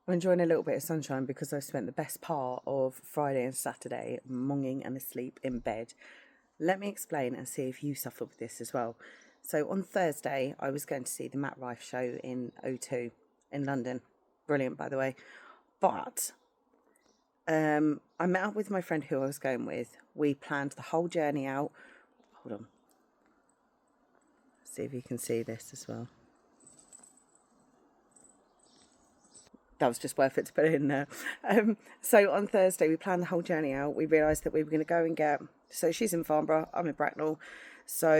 I'm enjoying a little bit of sunshine because I've spent the best part of Friday and Saturday monging and asleep in bed. Let me explain and see if you suffer with this as well. So on Thursday, I was going to see the Matt Rife show in O2 in London. Brilliant, by the way. But I met up with my friend who I was going with. We planned the whole journey out. Hold on. See if you can see this as well. That was just worth it to put it in there. So on Thursday, we planned the whole journey out. We realised that we were going to go and get... So she's in Farnborough, I'm in Bracknell. So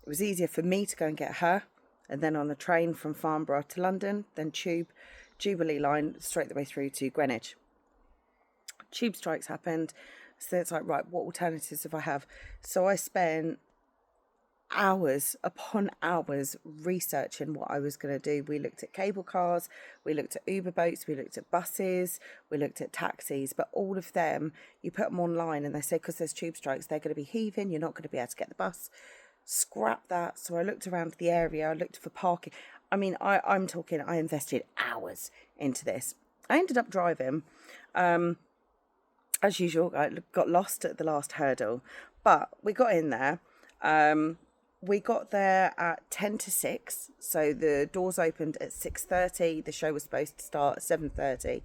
it was easier for me to go and get her. And then on the train from Farnborough to London, then Jubilee line, straight the way through to Greenwich. Tube strikes happened. So it's like, right, what alternatives have I have? So I spent hours upon hours researching what I was going to do. We looked at cable cars, we looked at Uber boats, we looked at buses, we looked at taxis, but all of them, you put them online and they say because there's tube strikes, they're going to be heaving, you're not going to be able to get the bus. Scrap that. So I looked around the area, I looked for parking. I mean, I'm talking, I invested hours into this. I ended up driving. As usual, I got lost at the last hurdle, but we got in there. We got there at 10 to 6, so the doors opened at 6:30. The show was supposed to start at 7:30.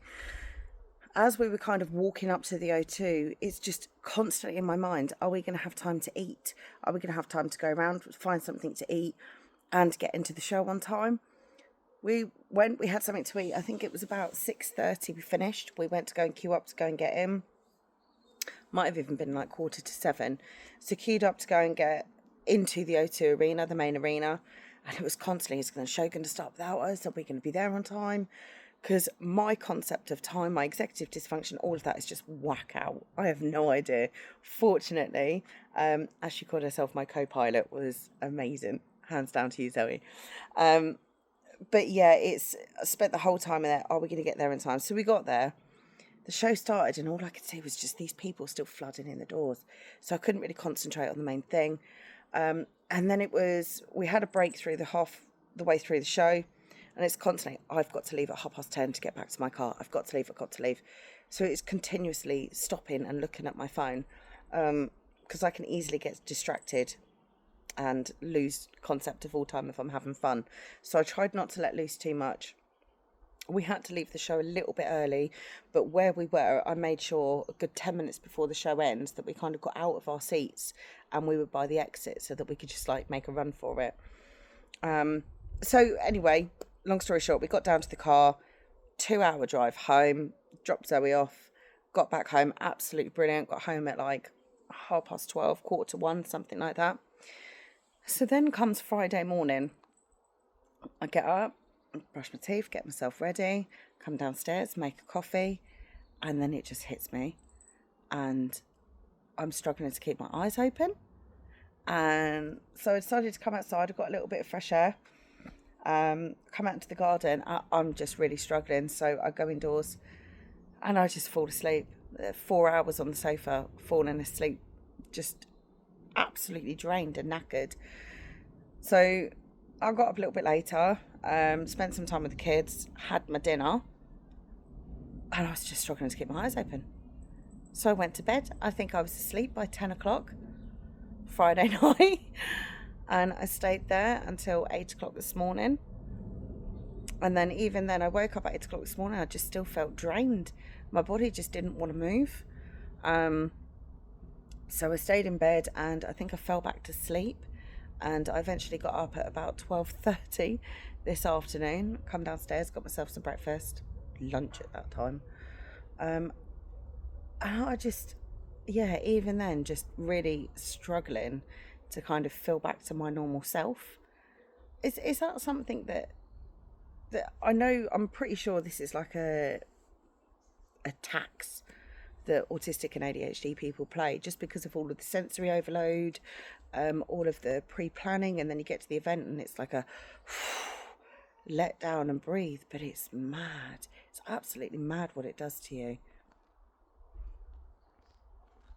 As we were kind of walking up to the O2, it's just constantly in my mind, are we going to have time to eat? Are we going to have time to go around, find something to eat and get into the show on time? We had something to eat. I think it was about 6:30 we finished. We went to go and queue up to go and get in. Might have even been like 6:45. So queued up to go and get into the O2 arena, the main arena, and it was constantly, is the show going to start without us? Are we going to be there on time? Because my concept of time, my executive dysfunction, all of that is just whack out. I have no idea. Fortunately, as she called herself, my co-pilot was amazing. Hands down to you, Zoe. But yeah, I spent the whole time in there. Are we going to get there in time? So we got there. The show started and all I could see was just these people still flooding in the doors. So I couldn't really concentrate on the main thing. And then we had a break through the way through the show, and it's constantly, I've got to leave at 10:30 to get back to my car. I've got to leave. So it's continuously stopping and looking at my phone, because I can easily get distracted and lose concept of all time if I'm having fun. So I tried not to let loose too much. We had to leave the show a little bit early, but where we were, I made sure a good 10 minutes before the show ends that we kind of got out of our seats and we were by the exit so that we could just like make a run for it. So anyway, long story short, we got down to the car, 2-hour drive home, dropped Zoe off, got back home, absolutely brilliant. Got home at like 12:30, 1:15, something like that. So then comes Friday morning. I get up, brush my teeth, get myself ready, come downstairs, make a coffee, and then it just hits me. And I'm struggling to keep my eyes open. And so I decided to come outside. I got a little bit of fresh air. Come out into the garden. I'm just really struggling. So I go indoors and I just fall asleep. 4 hours on the sofa, falling asleep, just absolutely drained and knackered. So I got up a little bit later, spent some time with the kids, had my dinner, and I was just struggling to keep my eyes open. So I went to bed. I think I was asleep by 10 o'clock Friday night, and I stayed there until 8 o'clock this morning. And then even then, I woke up at 8 o'clock this morning, I just still felt drained. My body just didn't want to move. So I stayed in bed, and I think I fell back to sleep. And I eventually got up at about 12:30 this afternoon, come downstairs, got myself some breakfast, lunch at that time. And I just, even then, just really struggling to kind of feel back to my normal self. Is that something that I know, I'm pretty sure this is like a tax that autistic and ADHD people play, just because of all of the sensory overload, all of the pre-planning, and then you get to the event and it's like a let down and breathe. But it's mad. It's absolutely mad what it does to you.